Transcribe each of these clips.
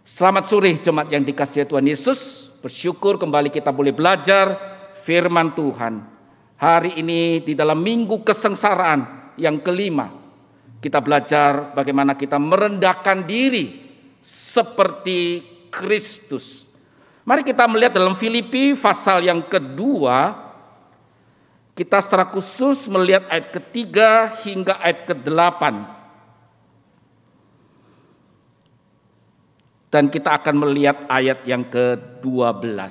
Selamat sore jemaat yang dikasihi Tuhan Yesus. Bersyukur kembali kita boleh belajar firman Tuhan. Hari ini di dalam minggu kesengsaraan yang kelima, kita belajar bagaimana kita merendahkan diri seperti Kristus. Mari kita melihat dalam Filipi pasal yang kedua. Kita secara khusus melihat ayat ketiga hingga ayat ke-8. Dan kita akan melihat ayat yang ke-12.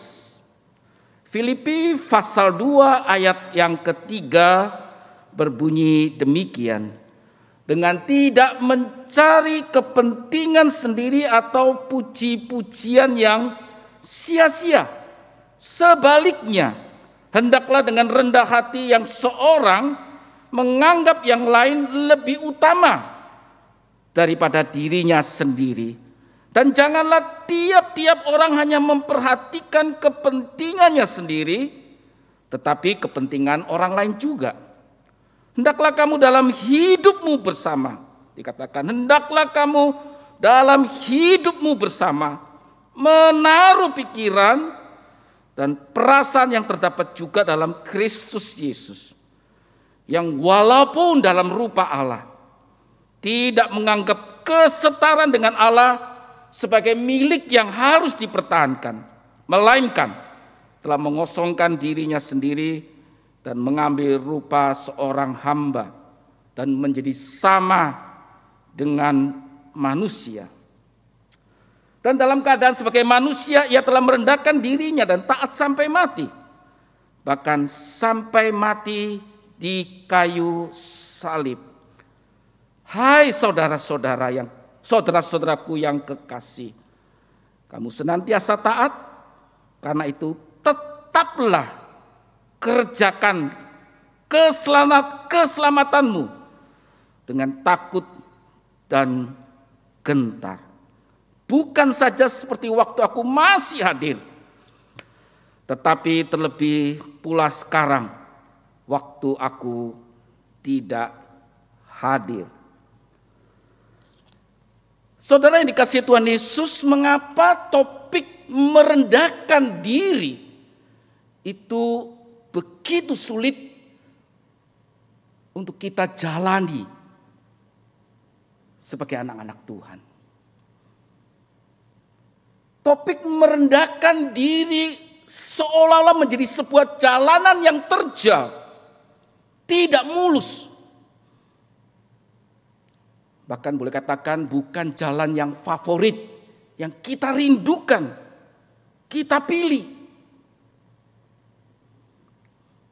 Filipi pasal 2 ayat yang ketiga berbunyi demikian. Dengan tidak mencari kepentingan sendiri atau puji-pujian yang sia-sia. Sebaliknya, hendaklah dengan rendah hati yang seorang menganggap yang lain lebih utama daripada dirinya sendiri. Dan janganlah tiap-tiap orang hanya memperhatikan kepentingannya sendiri, tetapi kepentingan orang lain juga. Hendaklah kamu dalam hidupmu bersama, dikatakan hendaklah kamu dalam hidupmu bersama menaruh pikiran dan perasaan yang terdapat juga dalam Kristus Yesus, yang walaupun dalam rupa Allah tidak menganggap kesetaraan dengan Allah sebagai milik yang harus dipertahankan, melainkan telah mengosongkan dirinya sendiri dan mengambil rupa seorang hamba dan menjadi sama dengan manusia. Dan dalam keadaan sebagai manusia ia telah merendahkan dirinya dan taat sampai mati, bahkan sampai mati di kayu salib. Hai saudaraku yang kekasih, kamu senantiasa taat, karena itu tetaplah kerjakan keselamatanmu dengan takut dan gentar. Bukan saja seperti waktu aku masih hadir, tetapi terlebih pula sekarang waktu aku tidak hadir. Saudara yang dikasihi Tuhan Yesus, mengapa topik merendahkan diri itu begitu sulit untuk kita jalani sebagai anak-anak Tuhan? Topik merendahkan diri seolah-olah menjadi sebuah jalanan yang terjal, tidak mulus. Bahkan boleh katakan bukan jalan yang favorit, yang kita rindukan, kita pilih.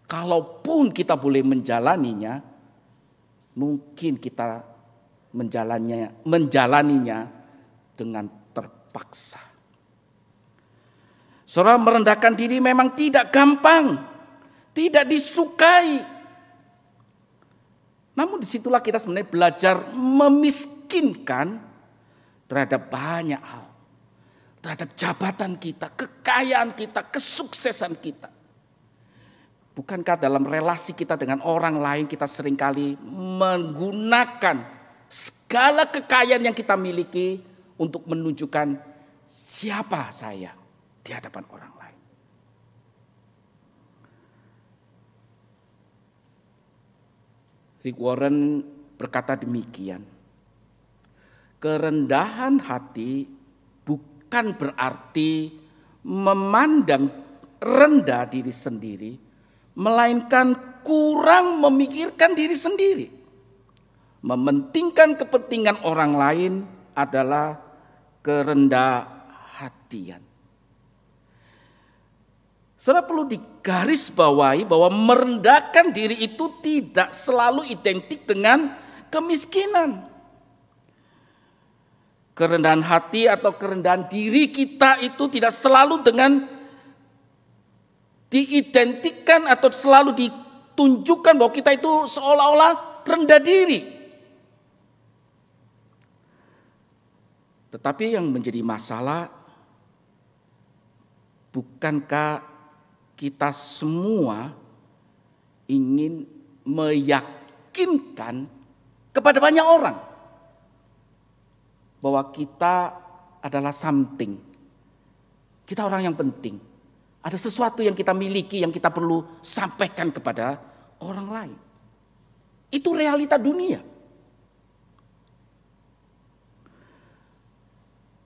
Kalaupun kita boleh menjalaninya, mungkin kita menjalaninya dengan terpaksa. Saudara, merendahkan diri memang tidak gampang, tidak disukai. Namun disitulah kita sebenarnya belajar memiskinkan terhadap banyak hal. Terhadap jabatan kita, kekayaan kita, kesuksesan kita. Bukankah dalam relasi kita dengan orang lain kita seringkali menggunakan segala kekayaan yang kita miliki untuk menunjukkan siapa saya di hadapan orang lain. Rick Warren berkata demikian. Kerendahan hati bukan berarti memandang rendah diri sendiri, melainkan kurang memikirkan diri sendiri. Mementingkan kepentingan orang lain adalah kerendah hatian. Saudara, perlu digarisbawahi bahwa merendahkan diri itu tidak selalu identik dengan kemiskinan. Kerendahan hati atau kerendahan diri kita itu tidak selalu dengan diidentikan atau selalu ditunjukkan bahwa kita itu seolah-olah rendah diri. Tetapi yang menjadi masalah, bukankah kita semua ingin meyakinkan kepada banyak orang bahwa kita adalah something. Kita orang yang penting. Ada sesuatu yang kita miliki yang kita perlu sampaikan kepada orang lain. Itu realita dunia.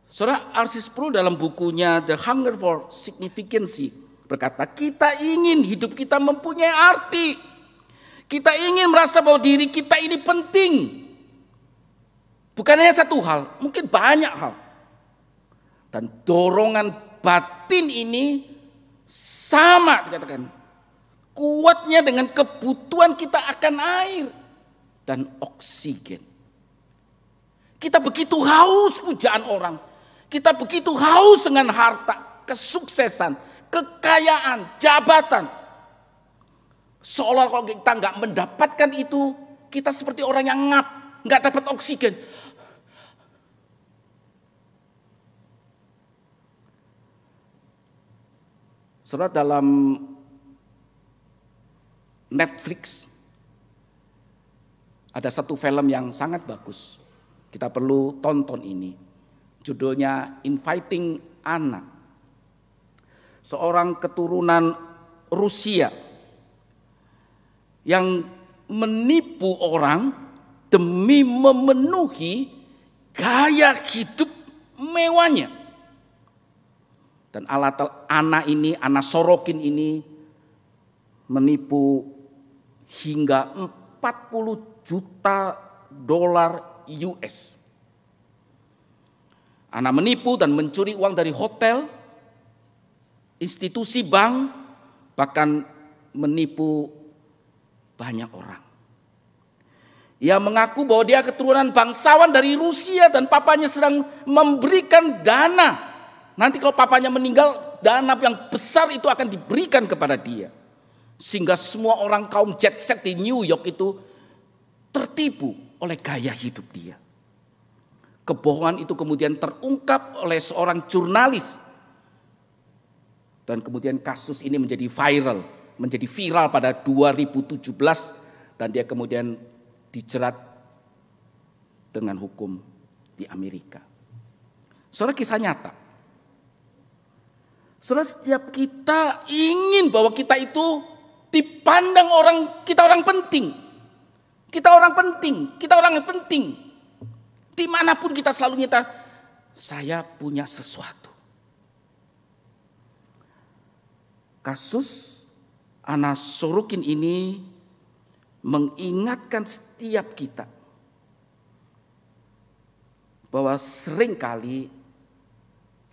Saudara R.C. Sproul dalam bukunya The Hunger for Significance berkata, kita ingin hidup kita mempunyai arti. Kita ingin merasa bahwa diri kita ini penting. Bukan hanya satu hal, mungkin banyak hal. Dan dorongan batin ini sama dikatakan. Kuatnya dengan kebutuhan kita akan air dan oksigen. Kita begitu haus pujaan orang. Kita begitu haus dengan harta, kesuksesan, kekayaan, jabatan. Seolah kalau kita nggak mendapatkan itu, kita seperti orang yang ngap, nggak dapat oksigen. Saudara, dalam Netflix ada satu film yang sangat bagus. Kita perlu tonton ini. Judulnya Inviting Anna. Seorang keturunan Rusia yang menipu orang demi memenuhi gaya hidup mewahnya. Dan Anna Sorokin ini menipu hingga 40 juta dolar US. Anna menipu dan mencuri uang dari hotel, institusi bank, bahkan menipu banyak orang. Ia mengaku bahwa dia keturunan bangsawan dari Rusia dan papanya sedang memberikan dana. Nanti kalau papanya meninggal, dana yang besar itu akan diberikan kepada dia. Sehingga semua orang kaum jet set di New York itu tertipu oleh gaya hidup dia. Kebohongan itu kemudian terungkap oleh seorang jurnalis. Dan kemudian kasus ini menjadi viral pada 2017. Dan dia kemudian dijerat dengan hukum di Amerika. Saudara, kisah nyata. Saudara, setiap kita ingin bahwa kita itu dipandang orang, kita orang penting. Kita orang penting, kita orang yang penting. Dimanapun kita selalu nyata, saya punya sesuatu. Kasus Anna Sorokin ini mengingatkan setiap kita bahwa seringkali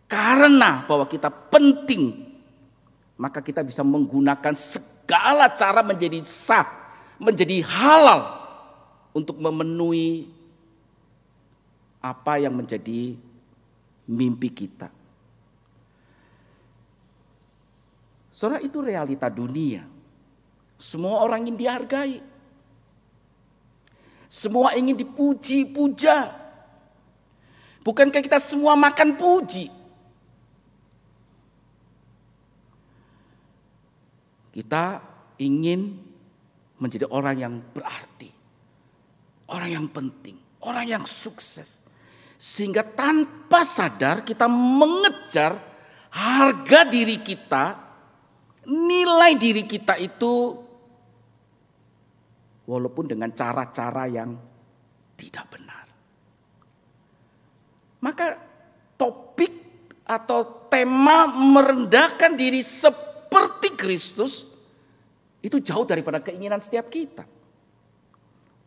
karena bahwa kita penting, maka kita bisa menggunakan segala cara menjadi sah, menjadi halal untuk memenuhi apa yang menjadi mimpi kita. Saudara, itu realita dunia. Semua orang ingin dihargai. Semua ingin dipuji-puja. Bukankah kita semua makan puji? Kita ingin menjadi orang yang berarti. Orang yang penting. Orang yang sukses. Sehingga tanpa sadar kita mengejar harga diri kita, nilai diri kita itu walaupun dengan cara-cara yang tidak benar. Maka topik atau tema merendahkan diri seperti Kristus itu jauh daripada keinginan setiap kita.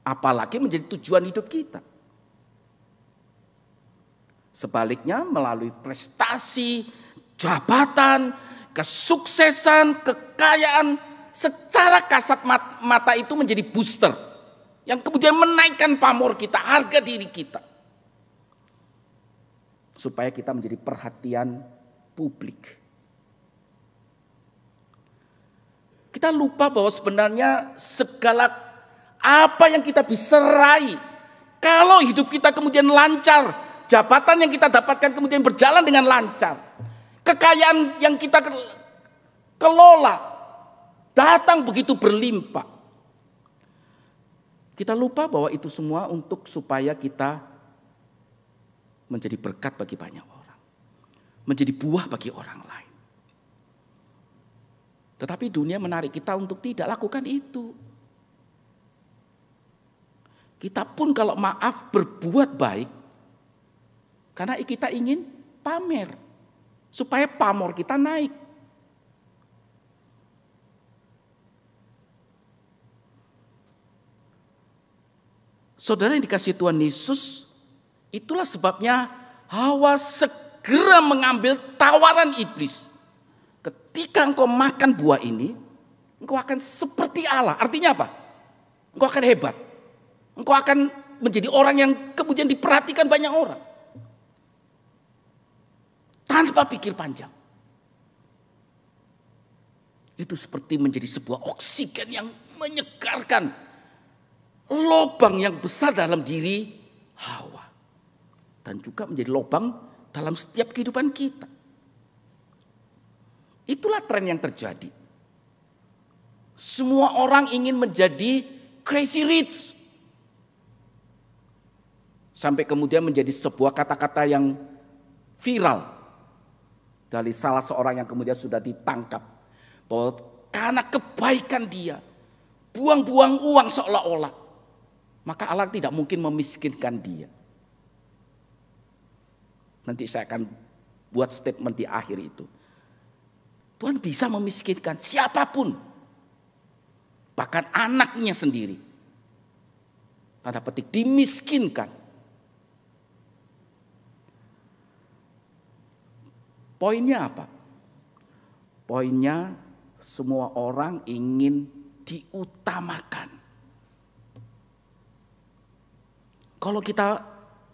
Apalagi menjadi tujuan hidup kita. Sebaliknya melalui prestasi, jabatan, kesuksesan, kekayaan secara kasat mata itu menjadi booster. Yang kemudian menaikkan pamor kita, harga diri kita. Supaya kita menjadi perhatian publik. Kita lupa bahwa sebenarnya segala apa yang kita bisa raih, kalau hidup kita kemudian lancar, jabatan yang kita dapatkan kemudian berjalan dengan lancar, kekayaan yang kita kelola datang begitu berlimpah. Kita lupa bahwa itu semua untuk supaya kita menjadi berkat bagi banyak orang. menjadi buah bagi orang lain. Tetapi dunia menarik kita untuk tidak lakukan itu. Kita pun kalau maaf berbuat baik, karena kita ingin pamer, supaya pamor kita naik. Saudara yang dikasihi Tuhan Yesus, itulah sebabnya Hawa segera mengambil tawaran iblis. Ketika engkau makan buah ini, engkau akan seperti Allah. Artinya apa? Engkau akan hebat. Engkau akan menjadi orang yang kemudian diperhatikan banyak orang. Tanpa pikir panjang. Itu seperti menjadi sebuah oksigen yang menyegarkan lubang yang besar dalam diri Hawa. Dan juga menjadi lubang dalam setiap kehidupan kita. Itulah tren yang terjadi. Semua orang ingin menjadi crazy rich. Sampai kemudian menjadi sebuah kata-kata yang viral. Dari salah seorang yang kemudian sudah ditangkap. Bahwa karena kebaikan dia, buang-buang uang seolah-olah, maka Allah tidak mungkin memiskinkan dia. Nanti saya akan buat statement di akhir itu. Tuhan bisa memiskinkan siapapun. Bahkan anaknya sendiri. Tanda petik dimiskinkan. Poinnya apa? Poinnya semua orang ingin diutamakan. Kalau kita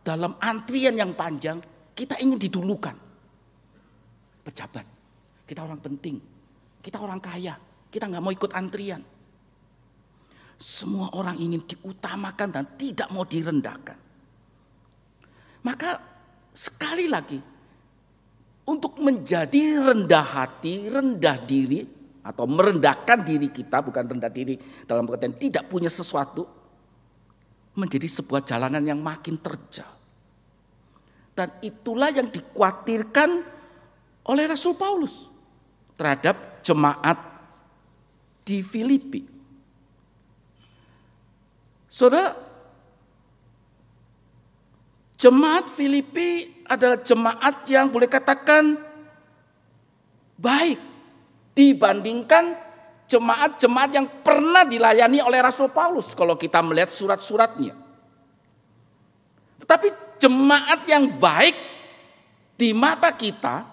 dalam antrian yang panjang, kita ingin didulukan. Pejabat, kita orang penting, kita orang kaya, kita gak mau ikut antrian. Semua orang ingin diutamakan dan tidak mau direndahkan. Maka sekali lagi, untuk menjadi rendah hati, rendah diri, atau merendahkan diri kita, bukan rendah diri dalam pengertian tidak punya sesuatu, menjadi sebuah jalanan yang makin terjal. Dan itulah yang dikhawatirkan oleh Rasul Paulus terhadap jemaat di Filipi. Saudara, jemaat Filipi adalah jemaat yang boleh katakan baik dibandingkan jemaat-jemaat yang pernah dilayani oleh Rasul Paulus kalau kita melihat surat-suratnya. Tetapi jemaat yang baik di mata kita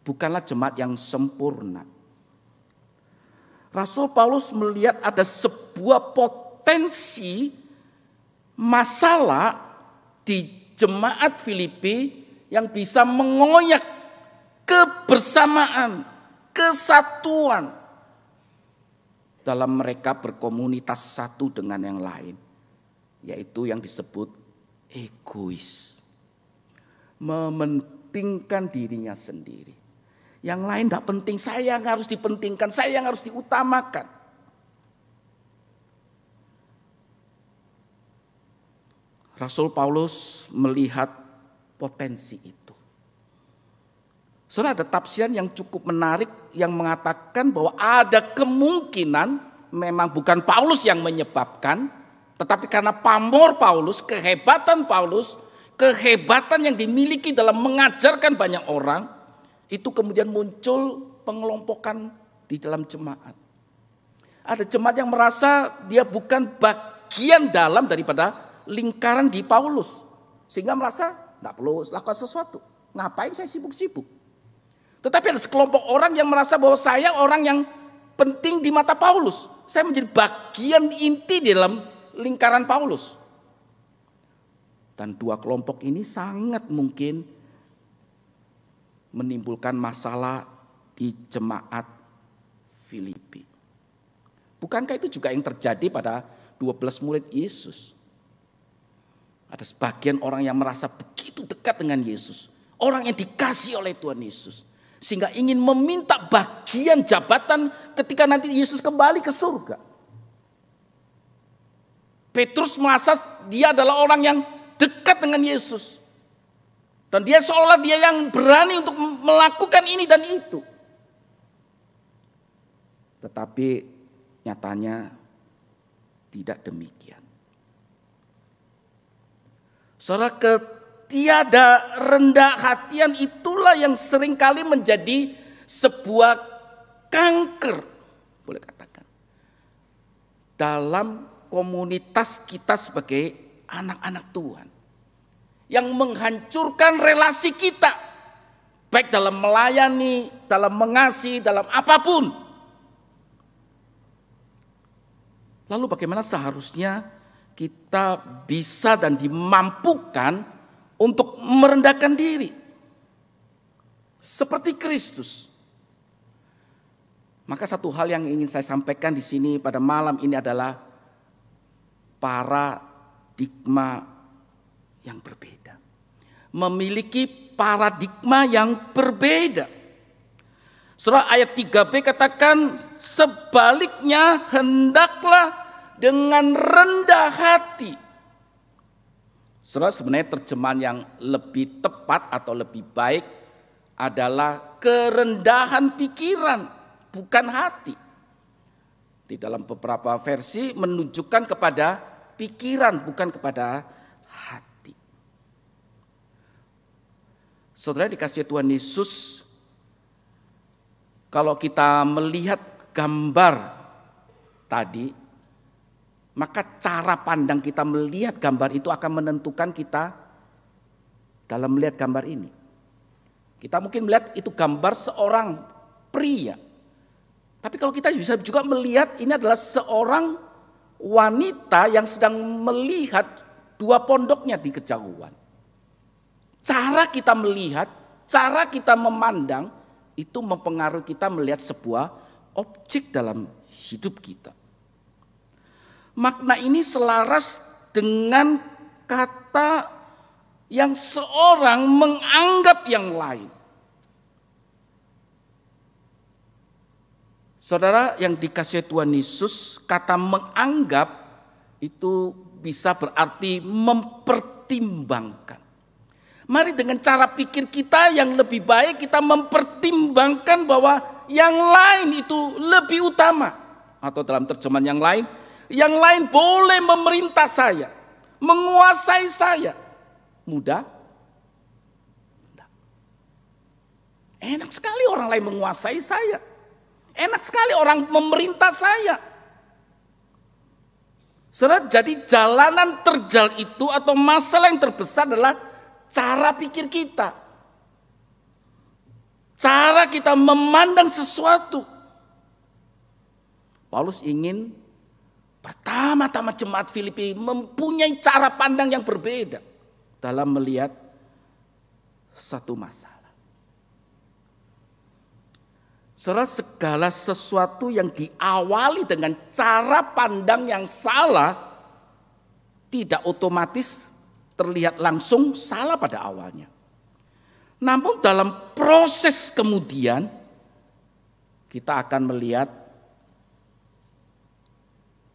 bukanlah jemaat yang sempurna. Rasul Paulus melihat ada sebuah potensi masalah di jemaat Filipi yang bisa mengoyak kebersamaan, kesatuan dalam mereka berkomunitas satu dengan yang lain, yaitu yang disebut egois, mementingkan dirinya sendiri. Yang lain tidak penting, saya yang harus dipentingkan, saya yang harus diutamakan. Rasul Paulus melihat potensi itu. Saudara, ada tafsiran yang cukup menarik yang mengatakan bahwa ada kemungkinan memang bukan Paulus yang menyebabkan, tetapi karena pamor Paulus, kehebatan Paulus, kehebatan yang dimiliki dalam mengajarkan banyak orang, itu kemudian muncul pengelompokan di dalam jemaat. Ada jemaat yang merasa dia bukan bagian dalam daripada lingkaran di Paulus, sehingga merasa nggak perlu lakukan sesuatu. Ngapain saya sibuk-sibuk? Tetapi ada sekelompok orang yang merasa bahwa saya orang yang penting di mata Paulus. Saya menjadi bagian inti di dalam lingkaran Paulus. Dan dua kelompok ini sangat mungkin menimbulkan masalah di jemaat Filipi. Bukankah itu juga yang terjadi pada 12 murid Yesus? Ada sebagian orang yang merasa begitu dekat dengan Yesus. Orang yang dikasih oleh Tuhan Yesus. Sehingga ingin meminta bagian jabatan ketika nanti Yesus kembali ke surga. Petrus merasa dia adalah orang yang dekat dengan Yesus. Dan dia seolah dia yang berani untuk melakukan ini dan itu. Tetapi nyatanya tidak demikian. Saudara, ketiada rendah hatian itulah yang seringkali menjadi sebuah kanker, boleh katakan, dalam komunitas kita sebagai anak-anak Tuhan. Yang menghancurkan relasi kita, baik dalam melayani, dalam mengasihi, dalam apapun. Lalu bagaimana seharusnya kita bisa dan dimampukan untuk merendahkan diri seperti Kristus? Maka satu hal yang ingin saya sampaikan di sini pada malam ini adalah paradigma yang berbeda. Memiliki paradigma yang berbeda. Surah ayat 3b katakan, sebaliknya hendaklah dengan rendah hati. Surah sebenarnya terjemahan yang lebih tepat atau lebih baik adalah kerendahan pikiran, bukan hati. Di dalam beberapa versi menunjukkan kepada pikiran, bukan kepada hati. Saudara dikasihi Tuhan Yesus, kalau kita melihat gambar tadi, maka cara pandang kita melihat gambar itu akan menentukan kita dalam melihat gambar ini. Kita mungkin melihat itu gambar seorang pria. Tapi kalau kita bisa juga melihat ini adalah seorang wanita yang sedang melihat dua pondoknya di kejauhan. Cara kita melihat, cara kita memandang itu mempengaruhi kita melihat sebuah objek dalam hidup kita. Makna ini selaras dengan kata yang seorang menganggap yang lain. Saudara yang dikasihi Tuhan Yesus, kata menganggap itu bisa berarti mempertimbangkan. Mari dengan cara pikir kita yang lebih baik kita mempertimbangkan bahwa yang lain itu lebih utama. Atau dalam terjemahan yang lain boleh memerintah saya, menguasai saya. Mudah? Tidak. Enak sekali orang lain menguasai saya. Enak sekali orang memerintah saya. Saudara, jadi jalanan terjal itu atau masalah yang terbesar adalah cara pikir kita. Cara kita memandang sesuatu. Paulus ingin pertama-tama jemaat Filipi mempunyai cara pandang yang berbeda dalam melihat satu masalah. Saudara, segala sesuatu yang diawali dengan cara pandang yang salah tidak otomatis terlihat langsung salah pada awalnya. Namun dalam proses kemudian kita akan melihat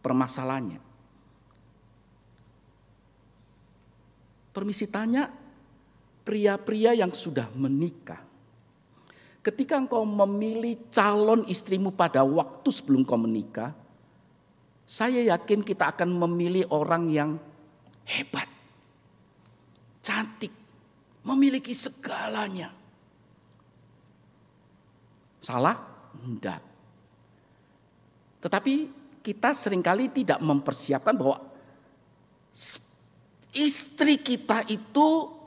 permasalahannya. Permisi tanya, pria-pria yang sudah menikah, ketika engkau memilih calon istrimu pada waktu sebelum kau menikah, saya yakin kita akan memilih orang yang hebat, cantik, memiliki segalanya. Salah? Tidak. Tetapi kita seringkali tidak mempersiapkan bahwa istri kita itu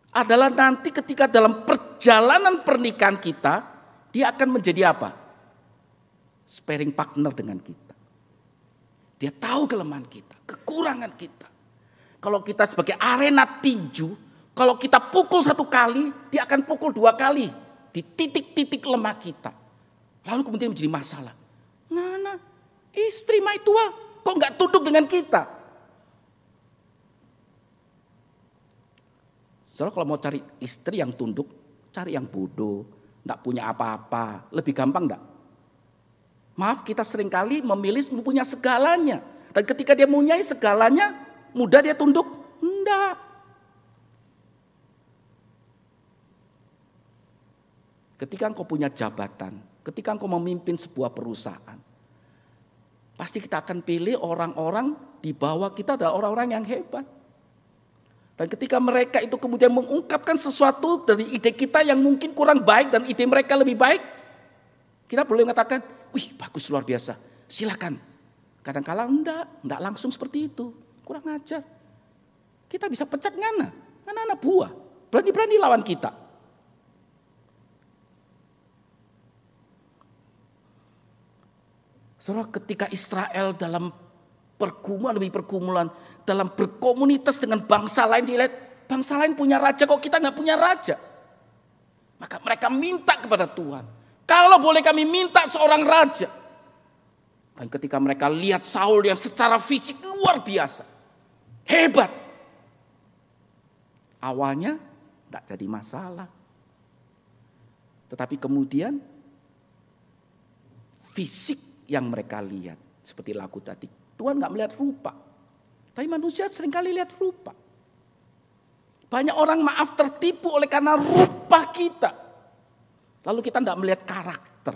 adalah nanti ketika dalam perjalanan pernikahan kita, dia akan menjadi apa? Sparring partner dengan kita. Dia tahu kelemahan kita, kekurangan kita. Kalau kita sebagai arena tinju, kalau kita pukul satu kali, dia akan pukul dua kali di titik-titik lemah kita. Lalu kemudian menjadi masalah. Ngana, istri mai tua, kok nggak tunduk dengan kita? Soalnya kalau mau cari istri yang tunduk, cari yang bodoh, nggak punya apa-apa, lebih gampang nggak? Maaf, kita seringkali memilih punya segalanya, dan ketika dia mempunyai segalanya, mudah dia tunduk? Enggak. ketika engkau punya jabatan, ketika engkau memimpin sebuah perusahaan, pasti kita akan pilih orang-orang di bawah kita adalah orang-orang yang hebat. Dan ketika mereka itu kemudian mengungkapkan sesuatu dari ide kita yang mungkin kurang baik dan ide mereka lebih baik, kita boleh mengatakan, wih bagus luar biasa, silakan. Kadang-kala enggak langsung seperti itu, kurang ajar. Kita bisa pecat ngana, anak buah, berani-berani lawan kita. Saudara, ketika Israel dalam pergumulan demi pergumulan, dalam berkomunitas dengan bangsa lain, dilihat bangsa lain punya raja, kok kita nggak punya raja. Maka mereka minta kepada Tuhan, kalau boleh kami minta seorang raja. Dan ketika mereka lihat Saul yang secara fisik luar biasa, hebat, awalnya tidak jadi masalah. Tetapi kemudian fisik yang mereka lihat, seperti lagu tadi, Tuhan nggak melihat rupa, tapi manusia seringkali lihat rupa. Banyak orang maaf tertipu oleh karena rupa kita, lalu kita tidak melihat karakter.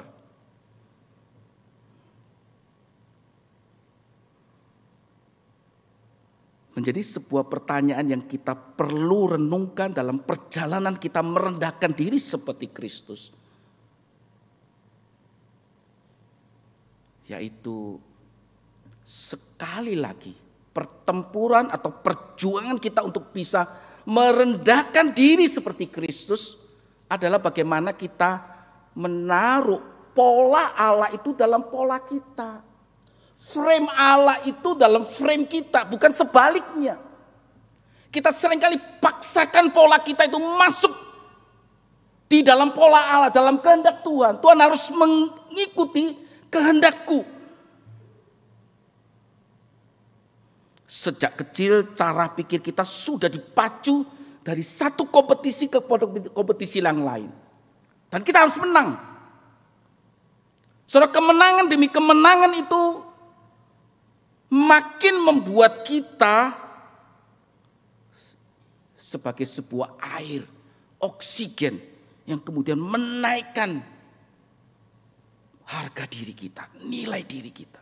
Menjadi sebuah pertanyaan yang kita perlu renungkan dalam perjalanan kita merendahkan diri seperti Kristus. Yaitu sekali lagi pertempuran atau perjuangan kita untuk bisa merendahkan diri seperti Kristus adalah bagaimana kita menaruh pola Allah itu dalam pola kita. Frame Allah itu dalam frame kita, bukan sebaliknya. Kita seringkali paksakan pola kita itu masuk di dalam pola Allah, dalam kehendak Tuhan. Tuhan harus mengikuti kehendakku. Sejak kecil cara pikir kita sudah dipacu dari satu kompetisi ke kompetisi yang lain. Dan kita harus menang. Saudara, kemenangan demi kemenangan itu makin membuat kita sebagai sebuah air, oksigen yang kemudian menaikkan harga diri kita, nilai diri kita.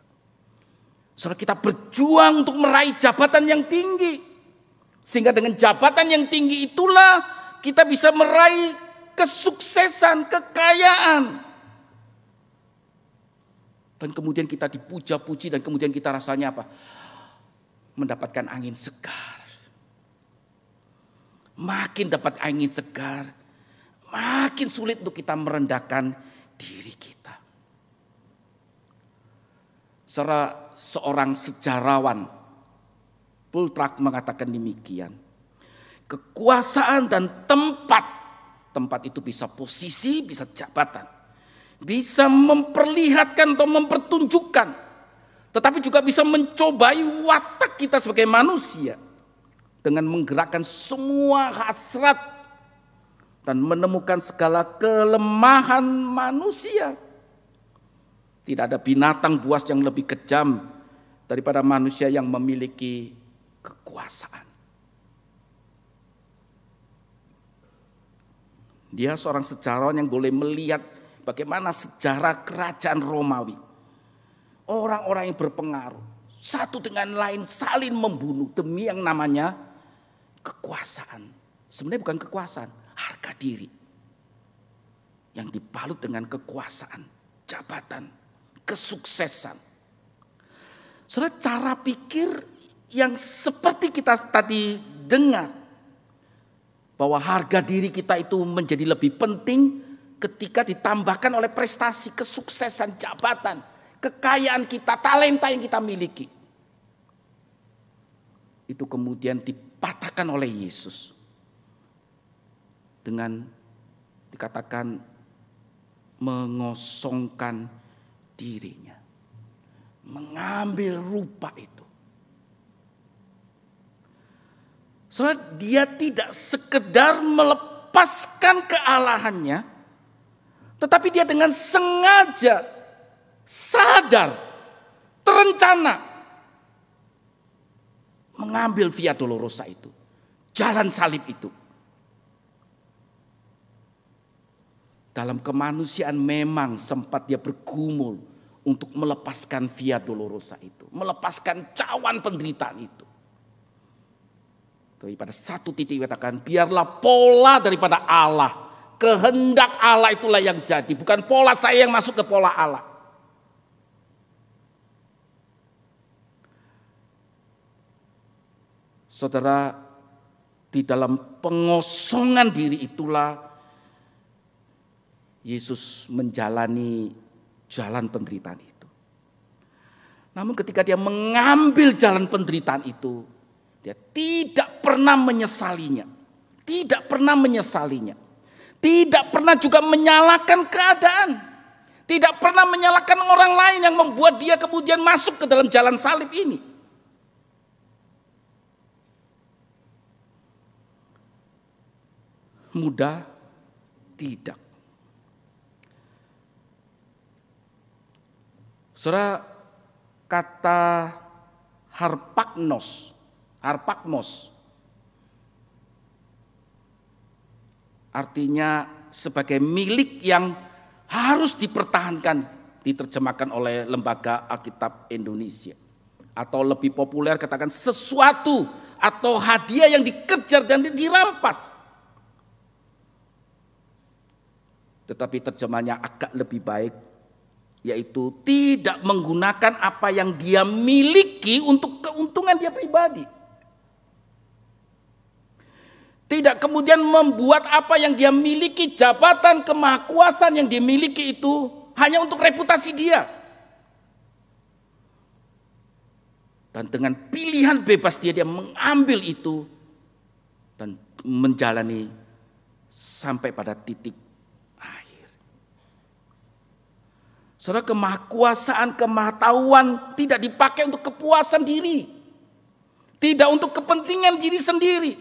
Saudara, kita berjuang untuk meraih jabatan yang tinggi. Sehingga dengan jabatan yang tinggi itulah kita bisa meraih kesuksesan, kekayaan. Dan kemudian kita dipuja-puji dan kemudian kita rasanya apa? Mendapatkan angin segar. Makin dapat angin segar, makin sulit untuk kita merendahkan diri kita. Seorang sejarawan Plutarch mengatakan demikian. Kekuasaan dan tempat itu bisa posisi, bisa jabatan, bisa memperlihatkan atau mempertunjukkan, tetapi juga bisa mencobai watak kita sebagai manusia dengan menggerakkan semua hasrat dan menemukan segala kelemahan manusia. Tidak ada binatang buas yang lebih kejam daripada manusia yang memiliki kekuasaan. Dia seorang sejarawan yang boleh melihat bagaimana sejarah kerajaan Romawi. Orang-orang yang berpengaruh satu dengan lain saling membunuh demi yang namanya kekuasaan. Sebenarnya bukan kekuasaan, harga diri yang dibalut dengan kekuasaan, jabatan, kesuksesan. Saudara, cara pikir yang seperti kita tadi dengar, bahwa harga diri kita itu menjadi lebih penting ketika ditambahkan oleh prestasi, kesuksesan, jabatan, kekayaan kita, talenta yang kita miliki. Itu kemudian dipatahkan oleh Yesus dengan dikatakan mengosongkan dirinya, mengambil rupa itu. Soalnya dia tidak sekedar melepaskan kealahannya, tetapi dia dengan sengaja, sadar, terencana mengambil Via Dolorosa itu, jalan salib itu. dalam kemanusiaan memang sempat dia bergumul untuk melepaskan via dolorosa itu, melepaskan cawan penderitaan itu. Tapi pada satu titik katakan, biarlah pola daripada Allah, kehendak Allah itulah yang jadi, bukan pola saya yang masuk ke pola Allah. Saudara, di dalam pengosongan diri itulah Yesus menjalani jalan penderitaan itu. Namun ketika dia mengambil jalan penderitaan itu, dia tidak pernah menyesalinya. Tidak pernah menyesalinya. Tidak pernah juga menyalahkan keadaan. Tidak pernah menyalahkan orang lain yang membuat dia kemudian masuk ke dalam jalan salib ini. Mudah? Tidak. Saudara, kata harpagmos artinya sebagai milik yang harus dipertahankan, diterjemahkan oleh Lembaga Alkitab Indonesia. Atau lebih populer katakan sesuatu atau hadiah yang dikejar dan dirampas. Tetapi terjemahnya agak lebih baik, yaitu tidak menggunakan apa yang dia miliki untuk keuntungan dia pribadi. Tidak kemudian membuat apa yang dia miliki, jabatan, kemahakuasaan yang dimiliki itu hanya untuk reputasi dia. Dan dengan pilihan bebas dia mengambil itu dan menjalani sampai pada titik akhir. Saudara, kemahakuasaan, kemahatauan tidak dipakai untuk kepuasan diri. Tidak untuk kepentingan diri sendiri.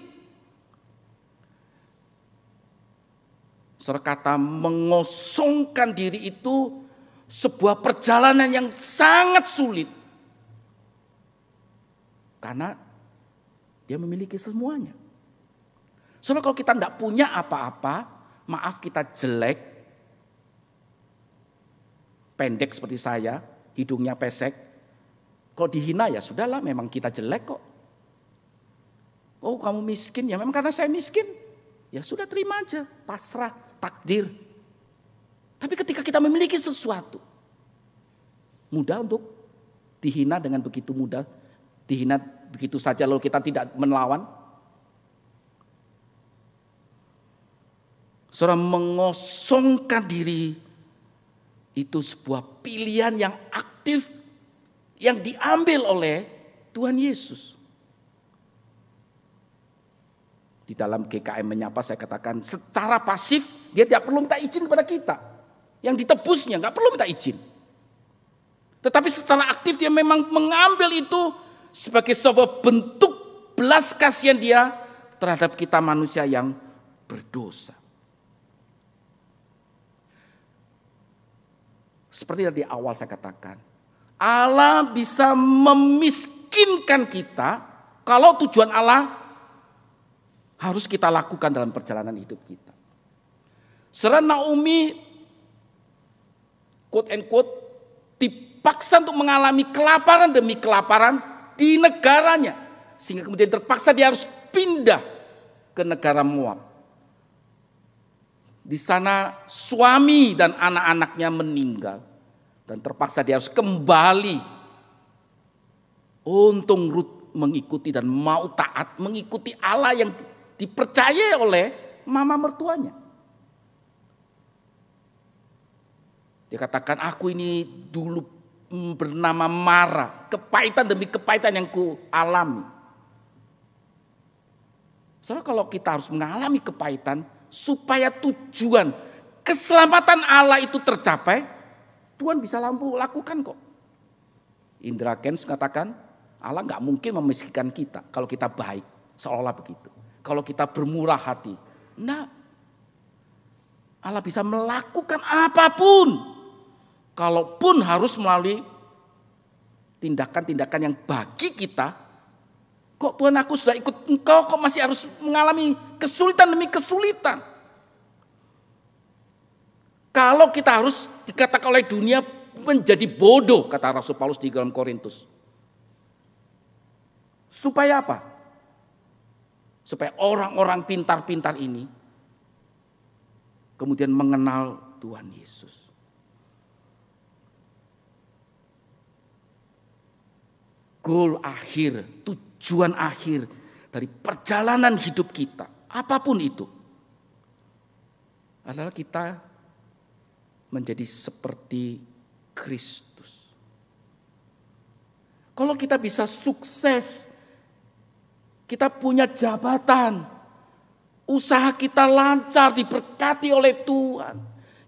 Saudara, kata mengosongkan diri itu sebuah perjalanan yang sangat sulit. Karena dia memiliki semuanya. Saudara, kalau kita tidak punya apa-apa, maaf kita jelek, pendek seperti saya, hidungnya pesek, kalau dihina ya sudahlah, memang kita jelek kok. Oh, kamu miskin, ya memang karena saya miskin. Ya sudah, terima aja, pasrah, takdir. Tapi ketika kita memiliki sesuatu, mudah untuk dihina dengan begitu mudah, dihina begitu saja lalu kita tidak melawan. Saudara, mengosongkan diri itu sebuah pilihan yang aktif yang diambil oleh Tuhan Yesus. Di dalam GKM Menyapa saya katakan secara pasif dia tidak perlu minta izin kepada kita. Yang ditebusnya nggak perlu minta izin. Tetapi secara aktif dia memang mengambil itu sebagai sebuah bentuk belas kasihan dia terhadap kita manusia yang berdosa. Seperti dari awal saya katakan, Allah bisa memiskinkan kita kalau tujuan Allah harus kita lakukan dalam perjalanan hidup kita. Saudara, Naomi quote and quote dipaksa untuk mengalami kelaparan demi kelaparan di negaranya. Sehingga kemudian terpaksa dia harus pindah ke negara Moab. Di sana suami dan anak-anaknya meninggal. Dan terpaksa dia harus kembali. Untung Rut mengikuti dan mau taat mengikuti Allah yang dipercaya oleh mama mertuanya. Dia katakan, aku ini dulu bernama Mara, kepahitan demi kepahitan yang ku alami. Soalnya kalau kita harus mengalami kepahitan supaya tujuan keselamatan Allah itu tercapai, Tuhan bisa lakukan kok. Indra Kens mengatakan, Allah nggak mungkin memiskinkan kita kalau kita baik, seolah begitu. Kalau kita bermurah hati, nah, Allah bisa melakukan apapun, kalaupun harus melalui tindakan-tindakan yang bagi kita, kok Tuhan aku sudah ikut engkau, kok masih harus mengalami kesulitan demi kesulitan. Kalau kita harus dikatakan oleh dunia menjadi bodoh, kata Rasul Paulus di dalam Korintus. Supaya apa? Supaya orang-orang pintar-pintar ini kemudian mengenal Tuhan Yesus. Goal akhir, tujuan akhir dari perjalanan hidup kita, apapun itu, adalah kita menjadi seperti Kristus. Kalau kita bisa sukses, kita punya jabatan, usaha kita lancar, diberkati oleh Tuhan,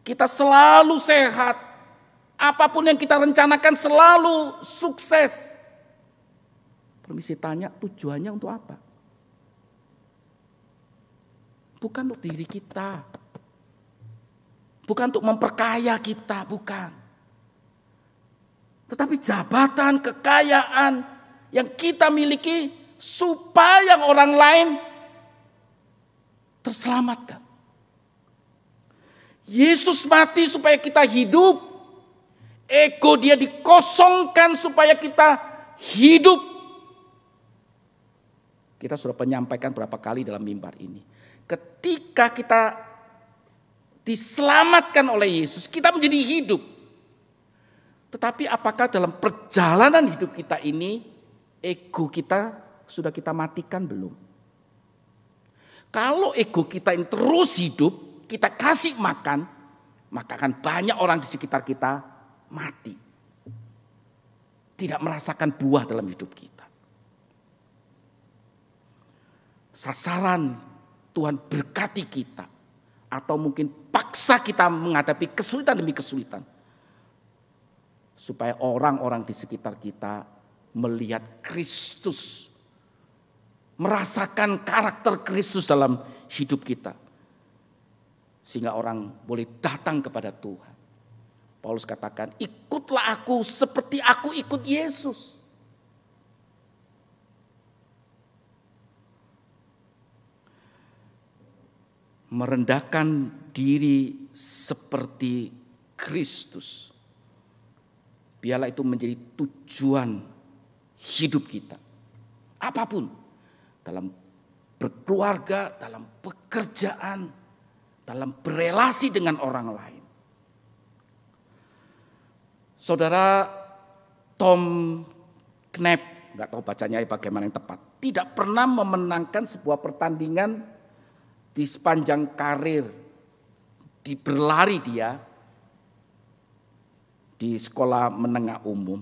kita selalu sehat, apapun yang kita rencanakan selalu sukses. Permisi tanya, tujuannya untuk apa? Bukan untuk diri kita. Bukan untuk memperkaya kita, bukan. Tetapi jabatan, kekayaan yang kita miliki supaya orang lain terselamatkan. Yesus mati supaya kita hidup. Ego dia dikosongkan supaya kita hidup. Kita sudah menyampaikan berapa kali dalam mimbar ini. Ketika kita diselamatkan oleh Yesus, kita menjadi hidup. Tetapi apakah dalam perjalanan hidup kita ini, ego kita sudah kita matikan belum? Kalau ego kita ini terus hidup, kita kasih makan, maka akan banyak orang di sekitar kita mati. Tidak merasakan buah dalam hidup kita. Sasaran Tuhan berkati kita, atau mungkin paksa kita menghadapi kesulitan demi kesulitan, supaya orang-orang di sekitar kita melihat Kristus, merasakan karakter Kristus dalam hidup kita, sehingga orang boleh datang kepada Tuhan. Paulus katakan, ikutlah aku seperti aku ikut Yesus. Merendahkan diri seperti Kristus. Biarlah itu menjadi tujuan hidup kita. Apapun. Dalam berkeluarga, dalam pekerjaan, dalam berelasi dengan orang lain. Saudara Tom Knapp, gak tahu bacanya bagaimana yang tepat, tidak pernah memenangkan sebuah pertandingan di sepanjang karir di berlari dia di sekolah menengah umum.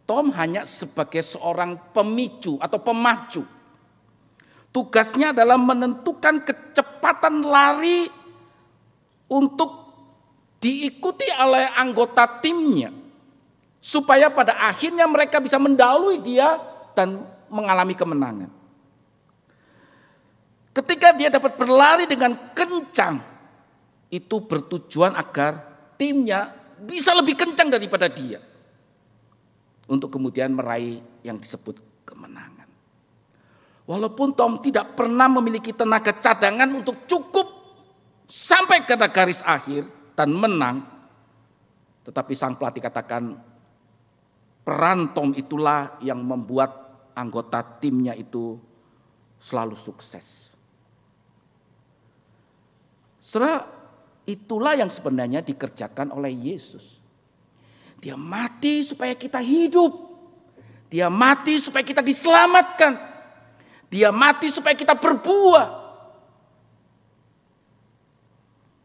Tom hanya sebagai seorang pemicu atau pemacu. Tugasnya adalah menentukan kecepatan lari untuk diikuti oleh anggota timnya. Supaya pada akhirnya mereka bisa mendahului dia dan mengalami kemenangan. Ketika dia dapat berlari dengan kencang, itu bertujuan agar timnya bisa lebih kencang daripada dia. Untuk kemudian meraih yang disebut kemenangan. Walaupun Tom tidak pernah memiliki tenaga cadangan untuk cukup sampai ke garis akhir dan menang. Tetapi sang pelatih katakan, peran Tom itulah yang membuat anggota timnya itu selalu sukses. Saudara, itulah yang sebenarnya dikerjakan oleh Yesus. Dia mati supaya kita hidup. Dia mati supaya kita diselamatkan. Dia mati supaya kita berbuah.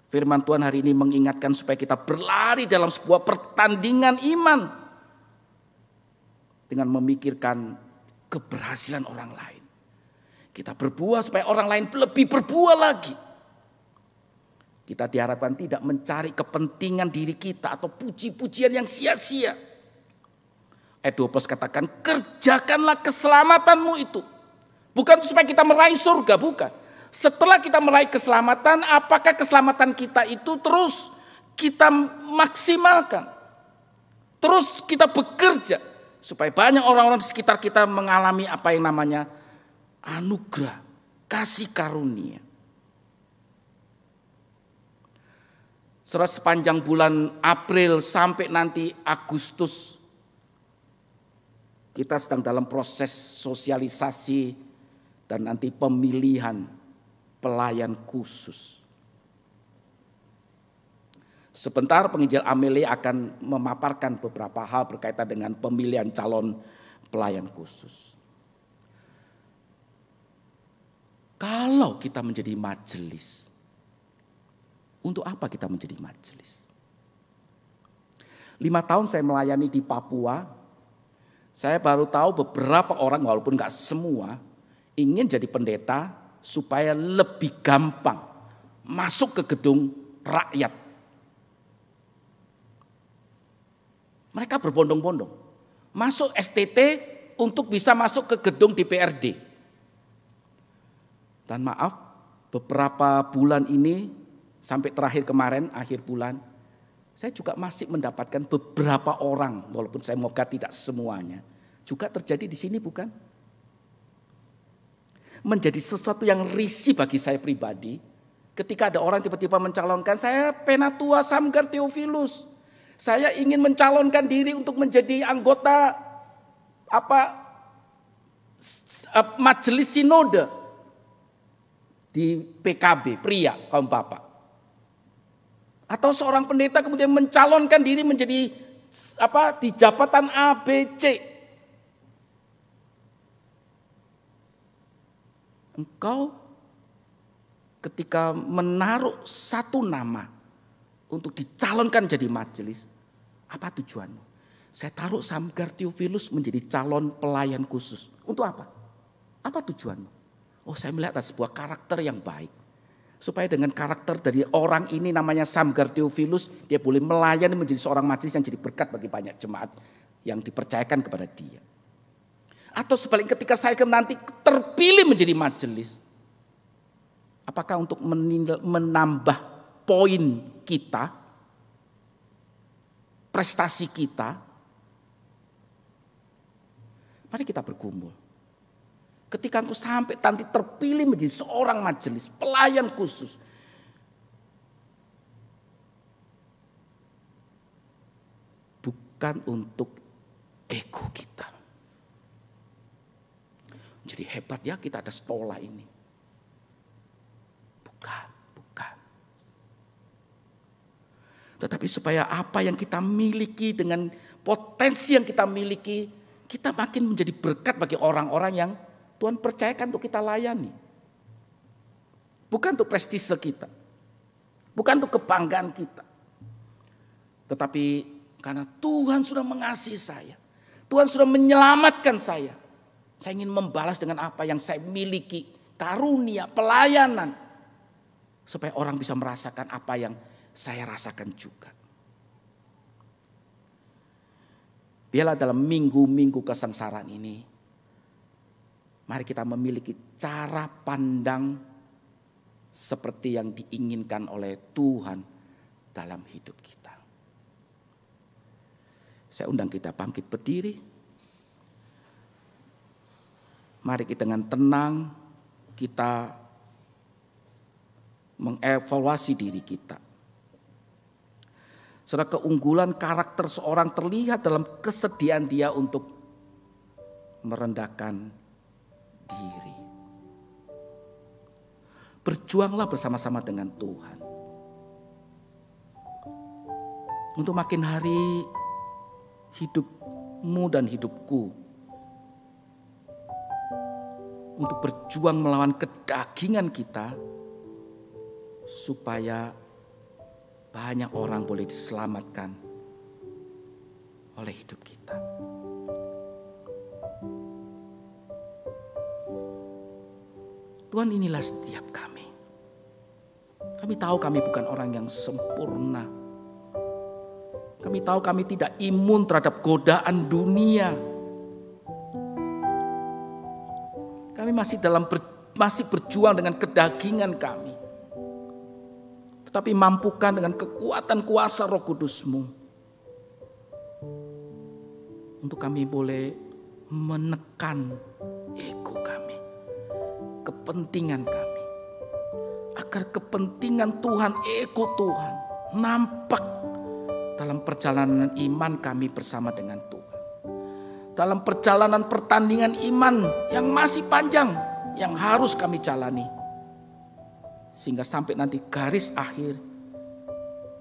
Firman Tuhan hari ini mengingatkan supaya kita berlari dalam sebuah pertandingan iman. Dengan memikirkan keberhasilan orang lain. Kita berbuah supaya orang lain lebih berbuah lagi. Kita diharapkan tidak mencari kepentingan diri kita atau puji-pujian yang sia-sia. Ayat 12 katakan, kerjakanlah keselamatanmu itu. Bukan supaya kita meraih surga, bukan. Setelah kita meraih keselamatan, apakah keselamatan kita itu terus kita maksimalkan. Terus kita bekerja. Supaya banyak orang-orang di sekitar kita mengalami apa yang namanya anugerah, kasih karunia. Saudara, sepanjang bulan April sampai nanti Agustus, kita sedang dalam proses sosialisasi dan nanti pemilihan pelayan khusus. Sebentar penginjil Amelia akan memaparkan beberapa hal berkaitan dengan pemilihan calon pelayan khusus. Kalau kita menjadi majelis, untuk apa kita menjadi majelis? 5 tahun saya melayani di Papua, saya baru tahu beberapa orang, walaupun gak semua, ingin jadi pendeta supaya lebih gampang masuk ke gedung rakyat. Mereka berbondong-bondong masuk STT untuk bisa masuk ke gedung DPRD. Dan maaf, beberapa bulan ini sampai terakhir kemarin akhir bulan, saya juga masih mendapatkan beberapa orang, walaupun saya moga tidak semuanya, juga terjadi di sini, bukan? Menjadi sesuatu yang risih bagi saya pribadi ketika ada orang tiba-tiba mencalonkan, saya Penatua Samgar Theophilus, saya ingin mencalonkan diri untuk menjadi anggota majelis sinode di PKB, pria kaum bapak. Atau seorang pendeta kemudian mencalonkan diri menjadi di jabatan ABC. Engkau ketika menaruh satu nama untuk dicalonkan jadi majelis, apa tujuanmu? Saya taruh Samgar Theophilus menjadi calon pelayan khusus. Untuk apa? Apa tujuanmu? Oh, saya melihat ada sebuah karakter yang baik. Supaya dengan karakter dari orang ini namanya Samgar Theophilus, dia boleh melayani menjadi seorang majelis yang jadi berkat bagi banyak jemaat yang dipercayakan kepada dia. Atau sebaliknya ketika saya nanti terpilih menjadi majelis, apakah untuk menambah poin kita, prestasi kita? Mari kita bergumul. Ketika engkau sampai nanti terpilih menjadi seorang majelis, pelayan khusus, bukan untuk ego kita. Jadi hebat ya kita ada stola ini. Bukan. Tetapi supaya apa yang kita miliki dengan potensi yang kita miliki, kita makin menjadi berkat bagi orang-orang yang Tuhan percayakan untuk kita layani. Bukan untuk prestise kita. Bukan untuk kebanggaan kita. Tetapi karena Tuhan sudah mengasihi saya. Tuhan sudah menyelamatkan saya. Saya ingin membalas dengan apa yang saya miliki. Karunia, pelayanan. Supaya orang bisa merasakan apa yang saya rasakan juga. Biarlah dalam minggu-minggu kesengsaraan ini, mari kita memiliki cara pandang seperti yang diinginkan oleh Tuhan dalam hidup kita. Saya undang kita bangkit berdiri. Mari kita dengan tenang kita mengevaluasi diri kita. Saudara, keunggulan karakter seorang terlihat dalam kesediaan dia untuk merendahkan diri. Berjuanglah bersama-sama dengan Tuhan. Untuk makin hari hidupmu dan hidupku, untuk berjuang melawan kedagingan kita, supaya banyak orang boleh diselamatkan oleh hidup kita. Tuhan, inilah setiap kami. Kami tahu kami bukan orang yang sempurna. Kami tahu kami tidak imun terhadap godaan dunia. Kami masih berjuang dengan kedagingan kami. Tetapi mampukan dengan kekuatan kuasa Roh Kudus-Mu untuk kami boleh menekan ego kami, kepentingan kami, agar kepentingan Tuhan, ego Tuhan nampak dalam perjalanan iman kami bersama dengan Tuhan. Dalam perjalanan pertandingan iman yang masih panjang, yang harus kami jalani. Sehingga sampai nanti garis akhir,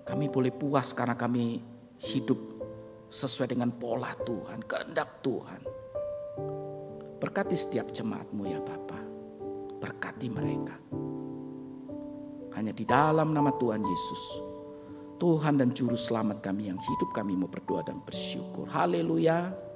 kami boleh puas karena kami hidup sesuai dengan pola Tuhan, kehendak Tuhan. Berkati setiap jemaat-Mu ya Bapa. Berkati mereka. Hanya di dalam nama Tuhan Yesus, Tuhan dan Juru Selamat kami yang hidup, kami mau berdoa dan bersyukur. Haleluya.